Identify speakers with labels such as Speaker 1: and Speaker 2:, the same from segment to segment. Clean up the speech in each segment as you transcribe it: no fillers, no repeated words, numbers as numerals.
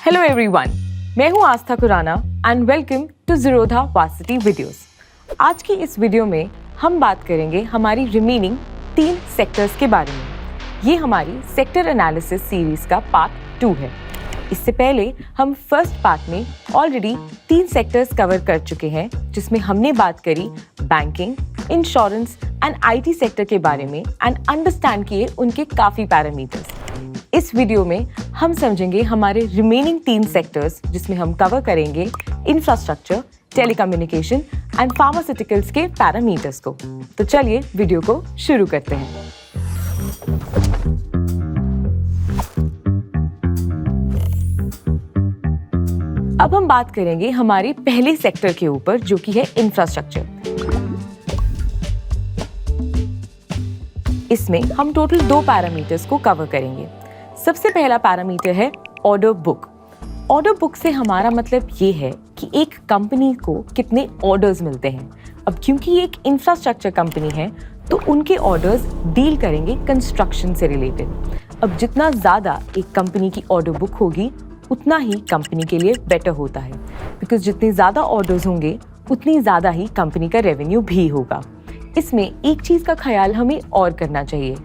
Speaker 1: Hello everyone, मैं हूं Aastha Khurana and welcome to Zerodha varsity videos. आज की इस वीडियो में हम बात करेंगे हमारी रिमेनिंग 3 सेक्टर्स के बारे में। ये हमारी सेक्टर एनालिसिस सीरीज का पार्ट 2 है। इससे पहले हम फर्स्ट पार्ट में ऑलरेडी 3 सेक्टर्स कवर कर चुके हैं, जिसमें हमने बात करी banking, insurance and IT sector के बारे में एंड अंडरस्टैंड किए उनके काफ़ी पैरामीटर्स। इस वीडियो में हम समझेंगे हमारे रिमेनिंग 3 सेक्टर्स, जिसमें हम कवर करेंगे इंफ्रास्ट्रक्चर, टेलीकम्युनिकेशन एंड फार्मास्यूटिकल्स के पैरामीटर्स को। तो चलिए वीडियो को शुरू करते हैं। अब हम बात करेंगे हमारे पहले सेक्टर के ऊपर, जो कि है इंफ्रास्ट्रक्चर। इसमें हम टोटल 2 पैरामीटर्स को कवर करेंगे। सबसे पहला पैरामीटर है ऑर्डर बुक। ऑर्डर बुक से हमारा मतलब ये है कि एक कंपनी को कितने ऑर्डर्स मिलते हैं। अब क्योंकि ये एक इंफ्रास्ट्रक्चर कंपनी है, तो उनके ऑर्डर्स डील करेंगे कंस्ट्रक्शन से रिलेटेड। अब जितना ज़्यादा एक कंपनी की ऑर्डर बुक होगी, उतना ही कंपनी के लिए बेटर होता है, बिकॉज जितने ज़्यादा ऑर्डर्स होंगे उतनी ज़्यादा ही कंपनी का रेवेन्यू भी होगा। इसमें एक चीज़ का ख्याल हमें और करना चाहिए।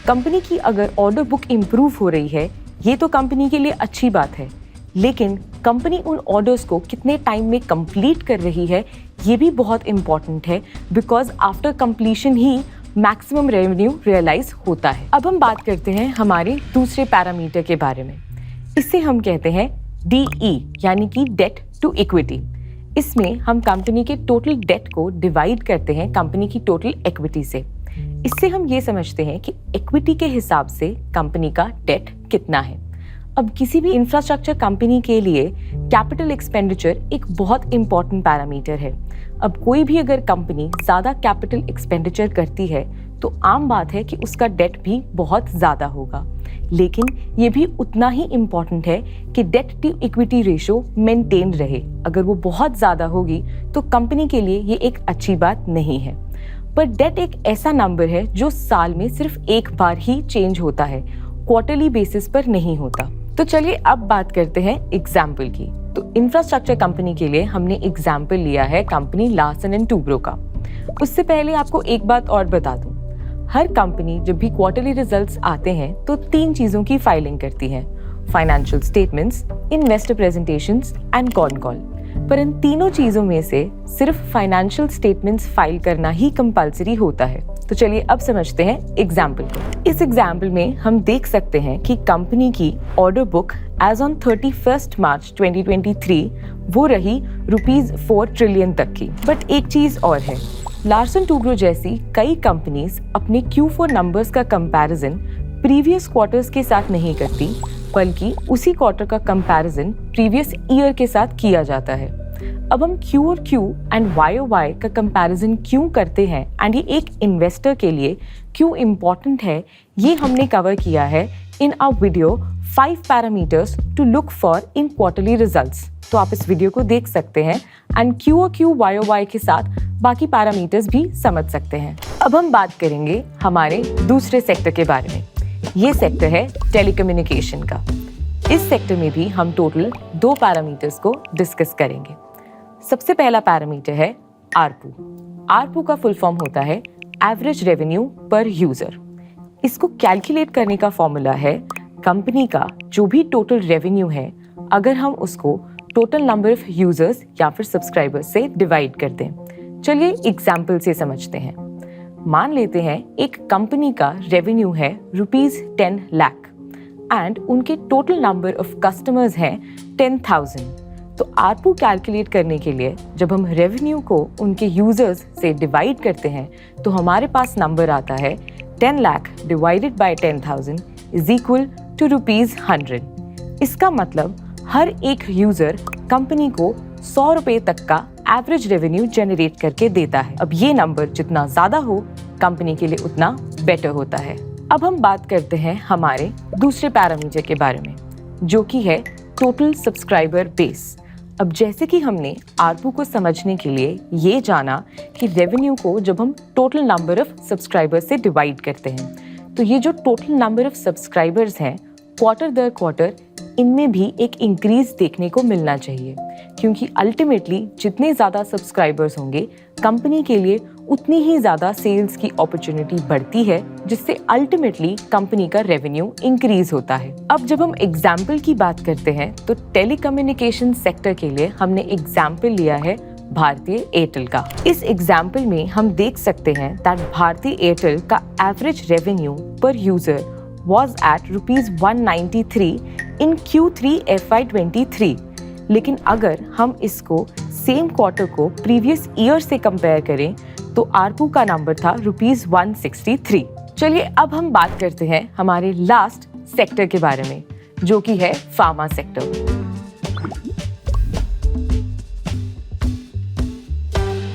Speaker 1: कंपनी की अगर ऑर्डर बुक इम्प्रूव हो रही है, ये तो कंपनी के लिए अच्छी बात है, लेकिन कंपनी उन ऑर्डर्स को कितने टाइम में कंप्लीट कर रही है, ये भी बहुत इम्पॉर्टेंट है, बिकॉज आफ्टर कंप्लीशन ही मैक्सिमम रेवेन्यू रियलाइज होता है। अब हम बात करते हैं हमारे दूसरे पैरामीटर के बारे में। इससे हम कहते हैं DE, यानी कि डेट टू इक्विटी। इसमें हम कंपनी के टोटल डेट को डिवाइड करते हैं कंपनी की टोटल इक्विटी से। इससे हम ये समझते हैं कि इक्विटी के हिसाब से कंपनी का डेट कितना है। अब किसी भी इंफ्रास्ट्रक्चर कंपनी के लिए कैपिटल एक्सपेंडिचर एक बहुत इंपॉर्टेंट पैरामीटर है। अब कोई भी अगर कंपनी ज़्यादा कैपिटल एक्सपेंडिचर करती है, तो आम बात है कि उसका डेट भी बहुत ज़्यादा होगा, लेकिन ये भी उतना ही इम्पॉर्टेंट है कि debt to equity ratio maintain रहे। अगर वो बहुत ज़्यादा होगी तो कंपनी के लिए ये एक अच्छी बात नहीं है। पर डेट एक ऐसा नंबर है जो साल में सिर्फ एक बार ही चेंज होता है, क्वार्टरली बेसिस पर नहीं होता। तो चलिए अब बात करते हैं एग्जाम्पल की। तो इंफ्रास्ट्रक्चर कंपनी के लिए हमने एग्जाम्पल लिया है कंपनी लार्सन एंड टूब्रो का। उससे पहले आपको एक बात और बता दूं, हर कंपनी जब भी क्वार्टरली रिजल्ट्स आते हैं तो 3 चीज़ों की फाइलिंग करती है: financial statements, investor presentations and con call. पर इन तीनों चीज़ों में से सिर्फ फाइनेंशियल स्टेटमेंट्स फाइल करना ही कंपलसरी होता है। तो चलिए अब समझते हैं एग्जाम्पल को। इस एग्जाम्पल में हम देख सकते हैं कि कंपनी की ऑर्डर बुक एज ऑन 31 मार्च 2023 वो रही ₹4 ट्रिलियन तक की। बट एक चीज़ और है, लार्सन टूब्रो जैसी कई कंपनीज अपने Q4 नंबर्स का कंपैरिजन प्रीवियस क्वार्टर्स के साथ नहीं करती, बल्कि उसी क्वार्टर का कंपैरिजन प्रीवियस ईयर के साथ किया जाता है। अब हम Q और Q एंड YOY का कंपैरिजन क्यों करते हैं एंड ये एक इन्वेस्टर के लिए क्यों इम्पॉर्टेंट है, ये हमने कवर किया है in our video 5 parameters to look for in quarterly results. तो आप इस वीडियो को देख सकते हैं एंड Q और Q YOY के साथ बाकी पैरामीटर्स भी समझ सकते हैं। अब हम बात करेंगे हमारे दूसरे सेक्टर के बारे में। ये सेक्टर है टेलीकम्युनिकेशन का। इस सेक्टर में भी हम टोटल 2 पैरामीटर्स को डिस्कस करेंगे। सबसे पहला पैरामीटर है ARPU। ARPU का फुल फॉर्म होता है एवरेज रेवेन्यू पर यूजर। इसको कैलकुलेट करने का फॉर्मूला है कंपनी का जो भी टोटल रेवेन्यू है, अगर हम उसको टोटल नंबर ऑफ यूजर्स या फिर सब्सक्राइबर्स से डिवाइड कर दें। चलिए एग्जाम्पल से समझते हैं। मान लेते हैं एक कंपनी का रेवेन्यू है ₹10 लाख एंड उनके टोटल नंबर ऑफ कस्टमर्स हैं 10,000। तो ARPU कैलकुलेट करने के लिए जब हम रेवेन्यू को उनके यूजर्स से डिवाइड करते हैं, तो हमारे पास नंबर आता है 10 lakh divided by 10,000 is equal to ₹100। इसका मतलब हर एक यूजर कंपनी को ₹100 तक का एवरेज रेवेन्यू जनरेट करके देता है। अब ये नंबर जितना ज़्यादा हो, कंपनी के लिए उतना बेटर होता है। अब हम बात करते हैं हमारे दूसरे पैरामीटर के बारे में, जो कि है टोटल सब्सक्राइबर बेस। अब जैसे कि हमने ARPU को समझने के लिए ये जाना कि रेवेन्यू को जब हम टोटल नंबर ऑफ सब्सक्राइबर्स से डिवाइड करते हैं, तो ये जो टोटल नंबर ऑफ सब्सक्राइबर्स हैं, क्वार्टर दर क्वार्टर इनमें भी एक इंक्रीज देखने को मिलना चाहिए, क्योंकि अल्टीमेटली जितने ज़्यादा सब्सक्राइबर्स होंगे कंपनी के लिए उतनी ही ज़्यादा सेल्स की अपॉर्चुनिटी बढ़ती है, जिससे अल्टीमेटली कंपनी का रेवेन्यू इंक्रीज होता है। अब जब हम एग्जाम्पल की बात करते हैं तो टेलीकम्युनिकेशन सेक्टर के लिए हमने एग्जाम्पल लिया है भारतीय एयरटेल का। इस एग्जाम्पल में हम देख सकते हैं दैट भारतीय एयरटेल का एवरेज रेवेन्यू पर user was at ₹193 in Q3 FY23। लेकिन अगर हम इसको सेम क्वार्टर को प्रीवियस ईयर से कंपेयर करें तो आरपू का नंबर था ₹163। चलिए अब हम बात करते हैं हमारे लास्ट सेक्टर के बारे में, जो कि है फार्मा सेक्टर।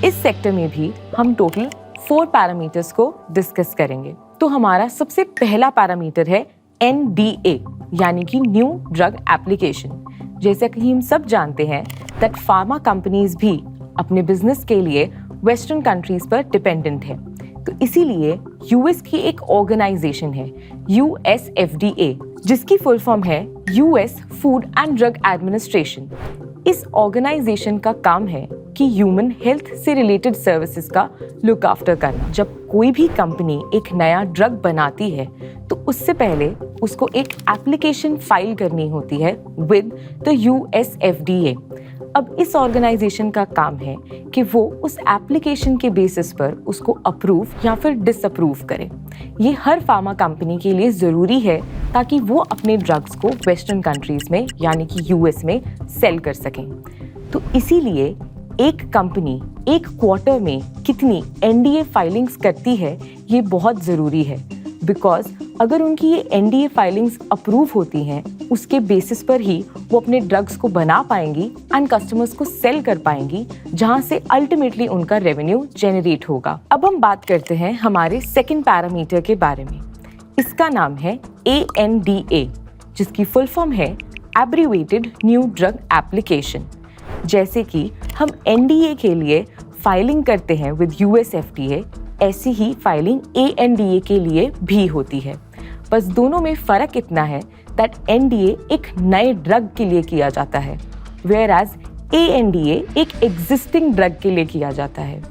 Speaker 1: इस सेक्टर में भी हम टोटल 4 पैरामीटर्स को डिस्कस करेंगे। तो हमारा सबसे पहला पैरामीटर है NDA, यानी कि न्यू ड्रग एप्लीकेशन। जैसा कि हम सब जानते हैं दैट फार्मा कंपनीज भी अपने बिजनेस के लिए वेस्टर्न कंट्रीज पर डिपेंडेंट है। तो इसीलिए यूएस की एक ऑर्गेनाइजेशन है USFDA, जिसकी फुल फॉर्म है US food and drug administration. इस ऑर्गेनाइजेशन का काम है कि ह्यूमन हेल्थ से रिलेटेड सर्विसेज का लुक आफ्टर करना। जब कोई भी कंपनी एक नया ड्रग बनाती है तो उससे पहले उसको एक एप्लीकेशन फाइल करनी होती है विद द USFDA। अब इस ऑर्गेनाइजेशन का काम है कि वो उस एप्लीकेशन के बेसिस पर उसको अप्रूव या फिर डिसअप्रूव करे। ये हर फार्मा कंपनी के लिए ज़रूरी है ताकि वो अपने ड्रग्स को वेस्टर्न कंट्रीज में यानी कि US में सेल कर सकें। तो इसीलिए एक कंपनी एक क्वार्टर में कितनी NDA फाइलिंग्स करती है ये बहुत ज़रूरी है, बिकॉज अगर उनकी ये NDA फाइलिंग्स अप्रूव होती हैं उसके बेसिस पर ही वो अपने ड्रग्स को बना पाएंगी एंड कस्टमर्स को सेल कर पाएंगी, जहाँ से अल्टीमेटली उनका रेवेन्यू जनरेट होगा। अब हम बात करते हैं हमारे सेकंड पैरामीटर के बारे में। इसका नाम है ANDA, जिसकी फुल फॉर्म है एब्रीवेटेड न्यू ड्रग एप्लीकेशन। जैसे कि हम NDA के लिए फाइलिंग करते हैं विद USFDA, ऐसी ही फाइलिंग ANDA के लिए भी होती है। बस दोनों में फ़र्क इतना है दैट NDA एक नए ड्रग के लिए किया जाता है, वेयर एज ANDA एक एग्जिस्टिंग ड्रग के लिए किया जाता है।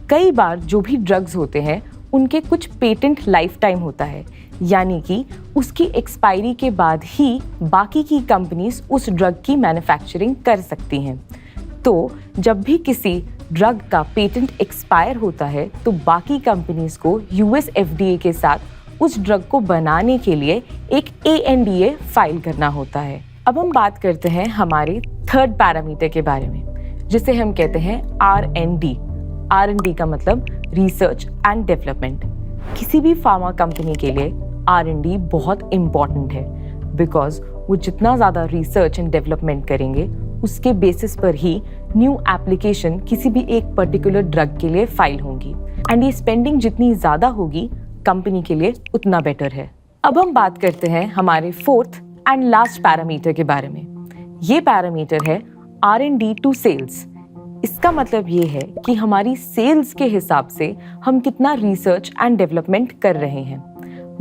Speaker 1: कई बार जो भी ड्रग्स होते हैं उनके कुछ पेटेंट लाइफ टाइम होता है, यानी कि उसकी एक्सपायरी के बाद ही बाकी की कंपनीज उस ड्रग की मैन्युफैक्चरिंग कर सकती हैं। तो जब भी किसी ड्रग का पेटेंट एक्सपायर होता है तो बाकी कंपनीज को USFDA के साथ उस ड्रग को बनाने के लिए एक ANDA फाइल करना होता है। अब हम बात करते हैं हमारे थर्ड पैरामीटर के बारे में, जिसे हम कहते हैं R&D। R&D का मतलब रिसर्च एंड डेवलपमेंट। किसी भी फार्मा कंपनी के लिए R&D बहुत इम्पॉर्टेंट है, बिकॉज वो जितना ज़्यादा रिसर्च एंड डेवलपमेंट करेंगे उसके बेसिस पर ही न्यू एप्लीकेशन किसी भी एक पर्टिकुलर ड्रग के लिए फाइल होंगी, एंड ये स्पेंडिंग जितनी ज़्यादा होगी कंपनी के लिए उतना बेटर है। अब हम बात करते हैं हमारे फोर्थ एंड लास्ट पैरामीटर के बारे में। ये पैरामीटर है R&D टू सेल्स। इसका मतलब ये है कि हमारी सेल्स के हिसाब से हम कितना रिसर्च एंड डेवलपमेंट कर रहे हैं।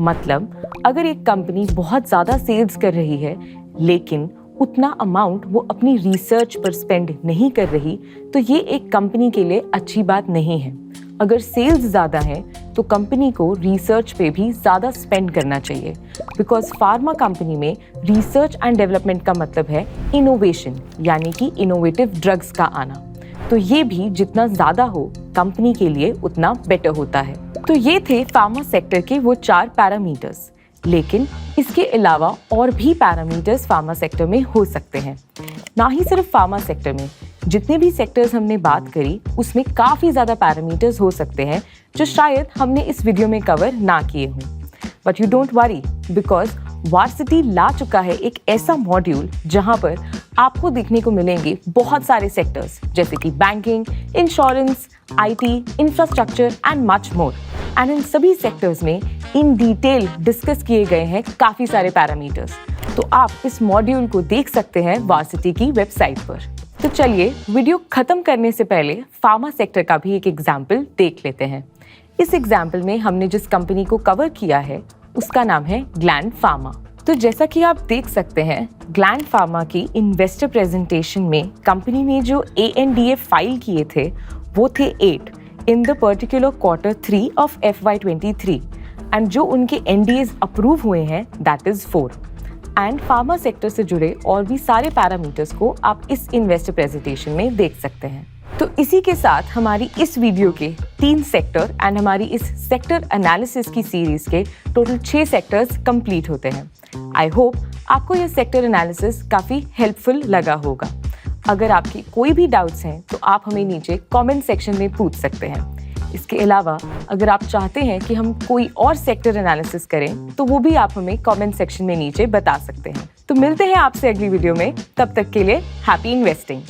Speaker 1: मतलब अगर एक कंपनी बहुत ज़्यादा सेल्स कर रही है लेकिन उतना अमाउंट वो अपनी रिसर्च पर स्पेंड नहीं कर रही, तो ये एक कंपनी के लिए अच्छी बात नहीं है। अगर सेल्स ज़्यादा है तो कंपनी को रिसर्च पे भी ज़्यादा स्पेंड करना चाहिए, बिकॉज फार्मा कंपनी में रिसर्च एंड डेवलपमेंट का मतलब है इनोवेशन, यानी कि इनोवेटिव ड्रग्स का आना। तो ये भी जितना ज़्यादा हो कंपनी के लिए उतना बेटर होता है। तो ये थे फार्मा सेक्टर के वो 4 पैरामीटर्स, लेकिन इसके अलावा और भी पैरामीटर्स फार्मा सेक्टर में हो सकते हैं। ना ही सिर्फ फार्मा सेक्टर में, जितने भी सेक्टर्स हमने बात करी उसमें काफ़ी ज़्यादा पैरामीटर्स हो सकते हैं जो शायद हमने इस वीडियो में कवर ना किए हों। But you don't worry, because varsity ला चुका है एक ऐसा मॉड्यूल जहां पर आपको देखने को मिलेंगे बहुत सारे सेक्टर्स, जैसे कि banking, insurance, IT, infrastructure and much more. And in सभी सेक्टर्स में इन डिटेल डिस्कस किए गए हैं काफ़ी सारे पैरामीटर्स। तो आप इस मॉड्यूल को देख सकते हैं वार्सिटी की वेबसाइट पर। तो चलिए वीडियो खत्म करने से पहले फार्मा सेक्टर का भी एक एग्जाम्पल देख लेते हैं। इस एग्जाम्पल में हमने जिस कंपनी को कवर किया है उसका नाम है ग्लैंड फार्मा। तो जैसा कि आप देख सकते हैं, ग्लैंड फार्मा की इन्वेस्टर प्रेजेंटेशन में कंपनी ने जो ANDA फाइल किए थे वो थे 8 in the particular Q3 of FY23 and जो उनके NDAs अप्रूव हुए हैं that is 4। And pharma sector से जुड़े और भी सारे पैरामीटर्स को आप इस इन्वेस्टर प्रेजेंटेशन में देख सकते हैं। तो इसी के साथ हमारी इस वीडियो के 3 सेक्टर एंड हमारी इस सेक्टर एनालिसिस की सीरीज के टोटल 6 सेक्टर्स कंप्लीट होते हैं। आई होप आपको ये सेक्टर एनालिसिस काफ़ी हेल्पफुल लगा होगा। अगर आपकी कोई भी डाउट्स हैं तो आप हमें नीचे कमेंट सेक्शन में पूछ सकते हैं। इसके अलावा अगर आप चाहते हैं कि हम कोई और सेक्टर एनालिसिस करें तो वो भी आप हमें कमेंट सेक्शन में नीचे बता सकते हैं। तो मिलते हैं आपसे अगली वीडियो में, तब तक के लिए हैप्पी इन्वेस्टिंग।